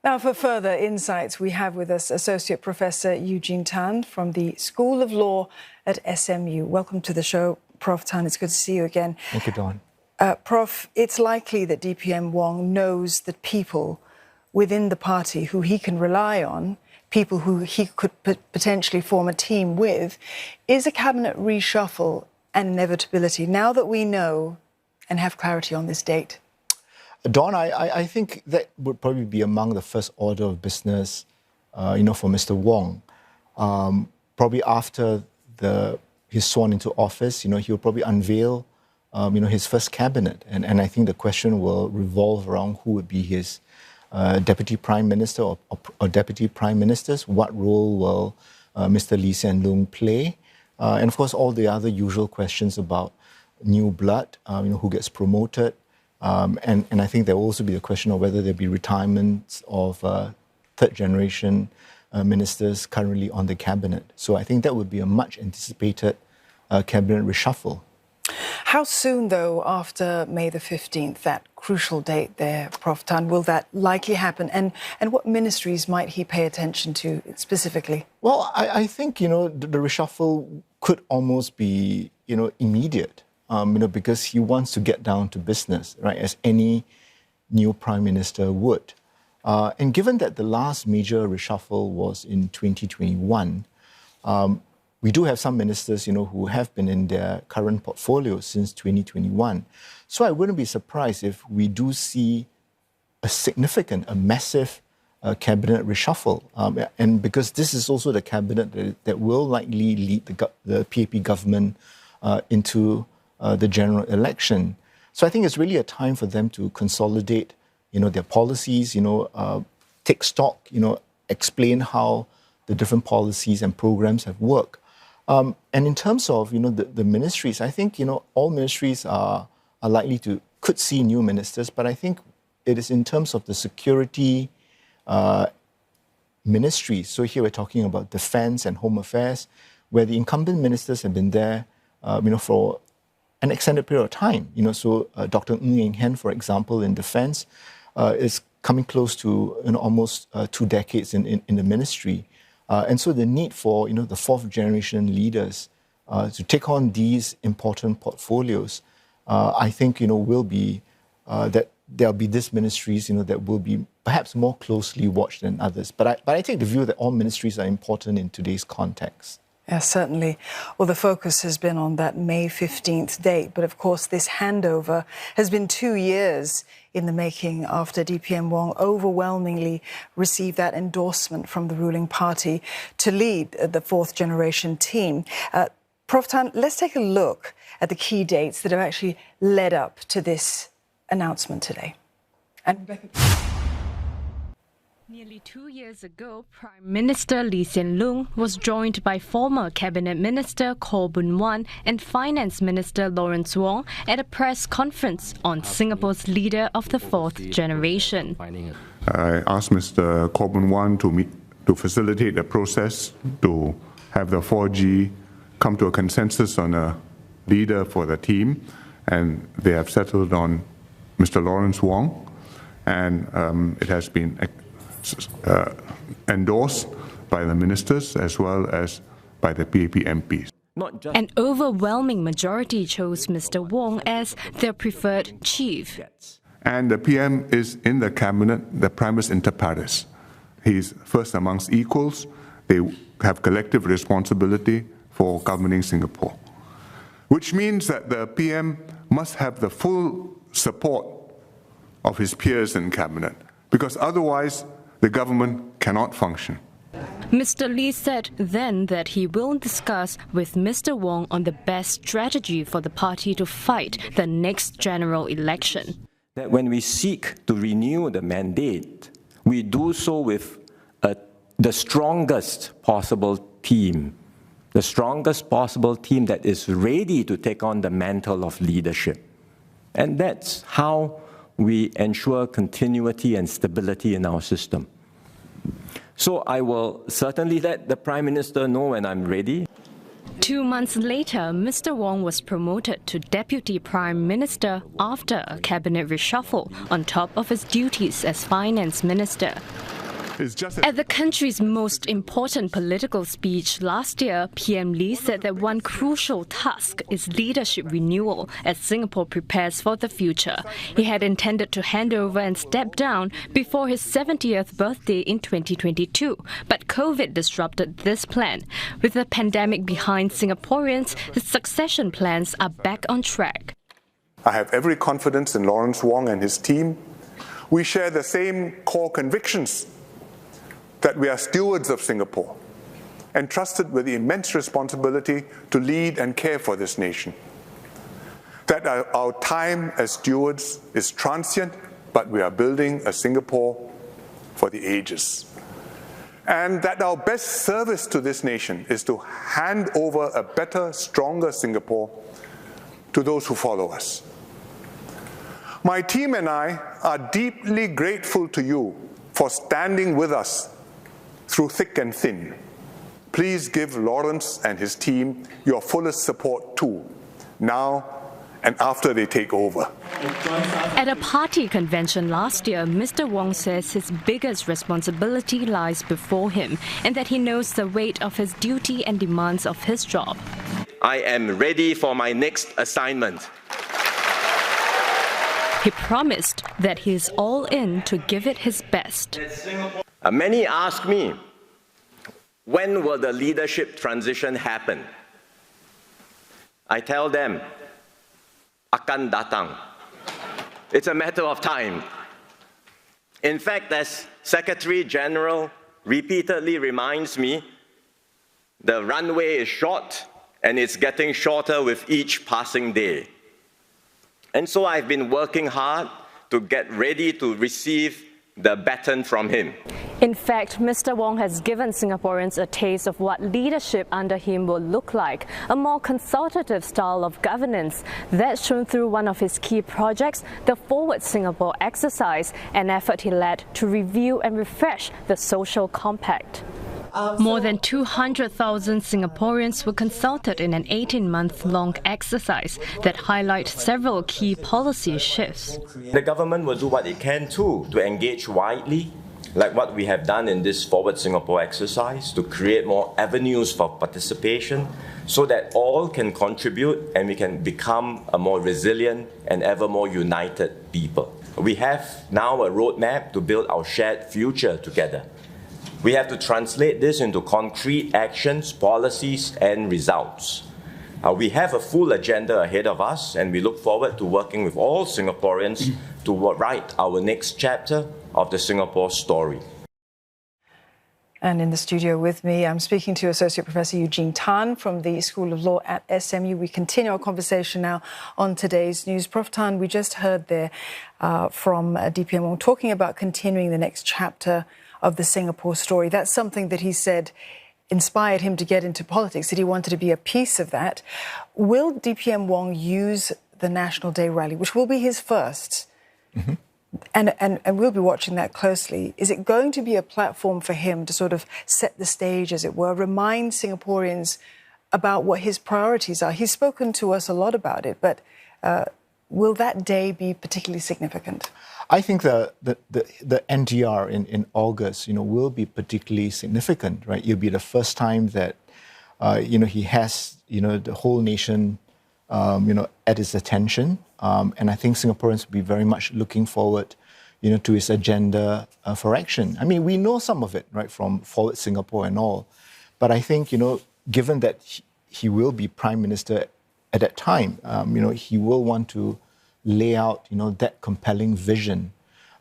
Now, for further insights, we have with us Associate Professor Eugene Tan from the School of Law at SMU. Welcome to the show, Prof Tan. It's good to see you again. Thank you, Dawn. Prof, it's likely that DPM Wong knows that people within the party who he can rely on, people who he could potentially form a team with, is a cabinet reshuffle an inevitability now that we know and have clarity on this date? Dawn, I think that would probably be among the first order of business, for Mr. Wong. Probably after he's sworn into office, he'll probably unveil, his first cabinet. And I think the question will revolve around who would be his deputy prime minister or deputy prime ministers. What role will Mr. Hsien play? And of course, all the other usual questions about new blood, who gets promoted. And I think there will also be a question of whether there'll be retirements of third-generation ministers currently on the cabinet. So I think that would be a much anticipated cabinet reshuffle. How soon, though, after May the 15th, that crucial date there, Prof Tan, will that likely happen? And what ministries might he pay attention to specifically? Well, I think, the reshuffle could almost be, immediate. Because he wants to get down to business, right, as any new prime minister would. And given that the last major reshuffle was in 2021, we do have some ministers, who have been in their current portfolio since 2021. So I wouldn't be surprised if we do see a massive cabinet reshuffle. And because this is also the cabinet that will likely lead the PAP government into the general election. So I think it's really a time for them to consolidate, their policies, take stock, explain how the different policies and programs have worked. And in terms of, the ministries, I think, all ministries are likely could see new ministers, but I think it is in terms of the security ministries. So here we're talking about defense and home affairs, where the incumbent ministers have been there, for an extended period of time. So Dr. Hsien, for example, in defense, is coming close to almost 2 decades in the ministry. And so the need for the fourth generation leaders to take on these important portfolios, I think will be that there'll be these ministries that will be perhaps more closely watched than others. But I take the view that all ministries are important in today's context. Yes, certainly. Well, the focus has been on that May 15th date. But of course, this handover has been 2 years in the making after DPM Wong overwhelmingly received that endorsement from the ruling party to lead the fourth generation team. Prof Tan, let's take a look at the key dates that have actually led up to this announcement today. And Rebecca. Nearly 2 years ago, Prime Minister Loong was joined by former Cabinet Minister Koh Boon Wan and Finance Minister Lawrence Wong at a press conference on Singapore's leader of the fourth generation. I asked Mr. Koh Boon Wan to facilitate the process to have the 4G come to a consensus on a leader for the team, and they have settled on Mr. Lawrence Wong, and it has been endorsed by the ministers as well as by the PAP MPs. An overwhelming majority chose Mr. Wong as their preferred chief. And the PM is in the cabinet, the primus inter pares. He's first amongst equals. They have collective responsibility for governing Singapore, which means that the PM must have the full support of his peers in cabinet, because otherwise the government cannot function. Mr. Lee said then that he will discuss with Mr. Wong on the best strategy for the party to fight the next general election. That when we seek to renew the mandate, we do so with the strongest possible team, that is ready to take on the mantle of leadership. And that's how we ensure continuity and stability in our system. So I will certainly let the Prime Minister know when I'm ready. 2 months later, Mr. Wong was promoted to Deputy Prime Minister after a cabinet reshuffle on top of his duties as Finance Minister. It's just At the country's most important political speech last year, PM Lee said that one crucial task is leadership renewal as Singapore prepares for the future. He had intended to hand over and step down before his 70th birthday in 2022, but COVID disrupted this plan. With the pandemic behind Singaporeans, his succession plans are back on track. I have every confidence in Lawrence Wong and his team. We share the same core convictions that we are stewards of Singapore, entrusted with the immense responsibility to lead and care for this nation. That our time as stewards is transient, but we are building a Singapore for the ages. And that our best service to this nation is to hand over a better, stronger Singapore to those who follow us. My team and I are deeply grateful to you for standing with us through thick and thin. Please give Lawrence and his team your fullest support too, now and after they take over. At a party convention last year, Mr. Wong says his biggest responsibility lies before him and that he knows the weight of his duty and demands of his job. I am ready for my next assignment. He promised that he is all in to give it his best. Many ask me, when will the leadership transition happen? I tell them, akan datang. It's a matter of time. In fact, as Secretary General repeatedly reminds me, the runway is short and it's getting shorter with each passing day. And so I've been working hard to get ready to receive the baton from him. In fact, Mr. Wong has given Singaporeans a taste of what leadership under him will look like, a more consultative style of governance. That's shown through one of his key projects, the Forward Singapore exercise, an effort he led to review and refresh the social compact. More than 200,000 Singaporeans were consulted in an 18-month-long exercise that highlight several key policy shifts. The government will do what it can too to engage widely, like what we have done in this Forward Singapore exercise, to create more avenues for participation so that all can contribute and we can become a more resilient and ever more united people. We have now a roadmap to build our shared future together. We have to translate this into concrete actions, policies, and results. We have a full agenda ahead of us, and we look forward to working with all Singaporeans to write our next chapter of the Singapore story. And in the studio with me, I'm speaking to Associate Professor Eugene Tan from the School of Law at SMU. We continue our conversation now on today's news. Prof Tan, we just heard there from DPM Wong talking about continuing the next chapter of the Singapore story. That's something that he said inspired him to get into politics, that he wanted to be a piece of that. Will DPM Wong use the National Day rally, which will be his first, and we'll be watching that closely. Is it going to be a platform for him to sort of set the stage, as it were, remind Singaporeans about what his priorities are? He's spoken to us a lot about it, but will that day be particularly significant? I think the NDR in August, will be particularly significant, right? It'll be the first time that, he has, the whole nation, at his attention. And I think Singaporeans will be very much looking forward, to his agenda for action. I mean, we know some of it, right, from Forward Singapore and all. But I think, given that he will be Prime Minister at that time, he will want to lay out, that compelling vision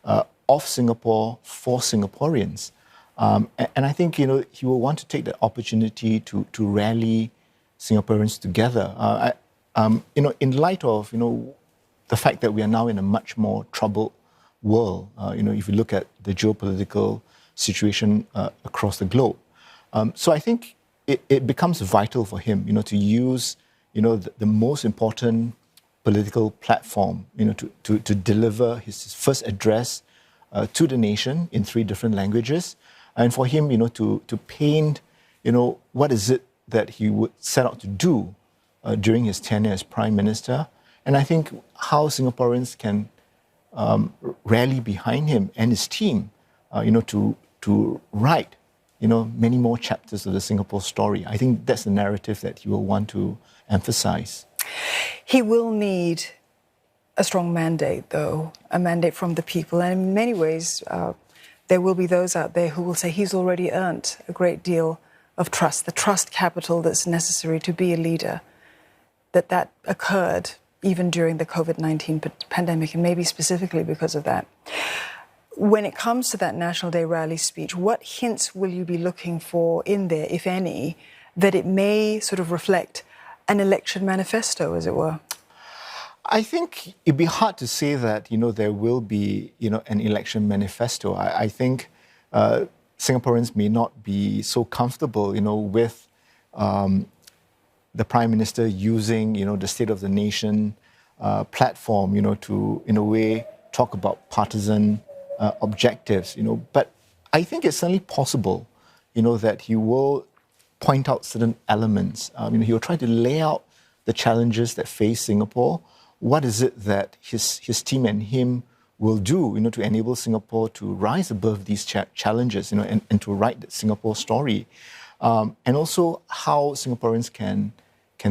of Singapore for Singaporeans. And I think, he will want to take the opportunity to rally Singaporeans together. In light of, the fact that we are now in a much more troubled world, if you look at the geopolitical situation across the globe. So I think it becomes vital for him, to use, the most important political platform, to deliver his first address to the nation in 3 different languages, and for him, to paint, what is it that he would set out to do during his tenure as Prime Minister, and I think how Singaporeans can rally behind him and his team, to to write, many more chapters of the Singapore story. I think that's the narrative that he will want to emphasize. He will need a strong mandate, though, a mandate from the people. And in many ways, there will be those out there who will say he's already earned a great deal of trust, the trust capital that's necessary to be a leader, that occurred even during the COVID-19 pandemic, and maybe specifically because of that. When it comes to that National Day rally speech, what hints will you be looking for in there, if any, that it may sort of reflect an election manifesto, as it were? I think it'd be hard to say that, there will be, an election manifesto. I think Singaporeans may not be so comfortable, with the Prime Minister using, the State of the Nation platform, to, in a way, talk about partisan objectives, But I think it's certainly possible, that he will point out certain elements. He will try to lay out the challenges that face Singapore. What is it that his team and him will do, to enable Singapore to rise above these challenges, and to write the Singapore story, and also how Singaporeans can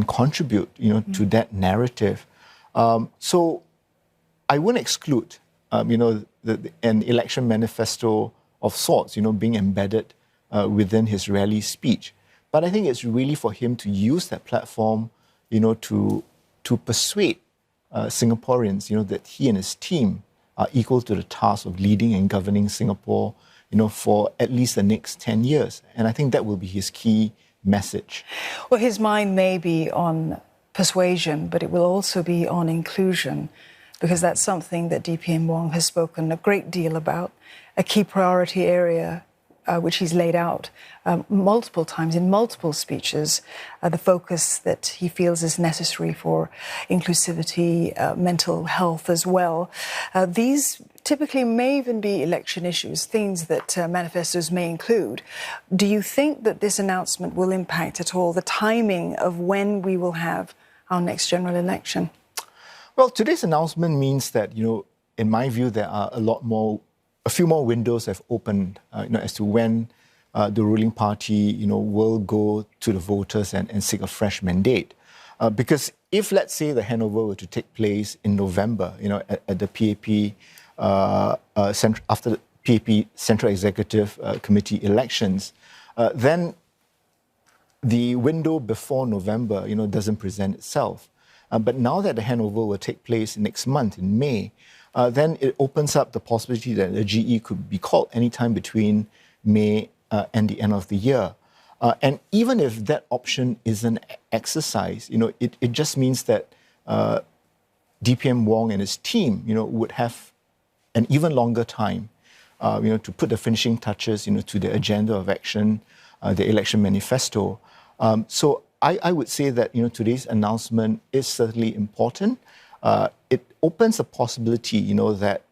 contribute, to that narrative. So I wouldn't exclude, an election manifesto of sorts, being embedded within his rally speech. But I think it's really for him to use that platform, to persuade Singaporeans, that he and his team are equal to the task of leading and governing Singapore, for at least the next 10 years. And I think that will be his key message. Well, his mind may be on persuasion, but it will also be on inclusion, because that's something that DPM Wong has spoken a great deal about, a key priority area which he's laid out multiple times in multiple speeches, the focus that he feels is necessary for inclusivity, mental health as well. These typically may even be election issues, things that manifestos may include. Do you think that this announcement will impact at all the timing of when we will have our next general election? Well, today's announcement means that, in my view, there are a few more windows have opened, as to when the ruling party, will go to the voters and seek a fresh mandate. Because if, let's say, the handover were to take place in November, at the PAP, after the PAP Central Executive Committee elections, then the window before November, doesn't present itself. But now that the handover will take place next month in May, then it opens up the possibility that the GE could be called anytime between May and the end of the year. And even if that option isn't exercised, it just means that DPM Wong and his team, would have an even longer time, to put the finishing touches, to the agenda of action, the election manifesto. So I would say that, today's announcement is certainly important. It opens a possibility, that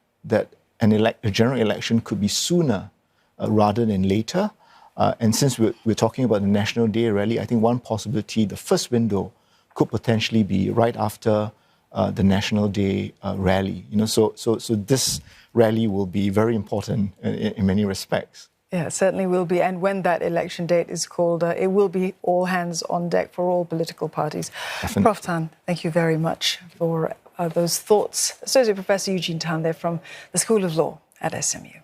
a general election could be sooner rather than later. And since we're talking about the National Day rally, I think one possibility, the first window, could potentially be right after the National Day rally. So this rally will be very important in many respects. Yeah, it certainly will be. And when that election date is called, it will be all hands on deck for all political parties. Definitely. Prof Tan, thank you very much for those thoughts. Associate Professor Eugene Tan there from the School of Law at SMU.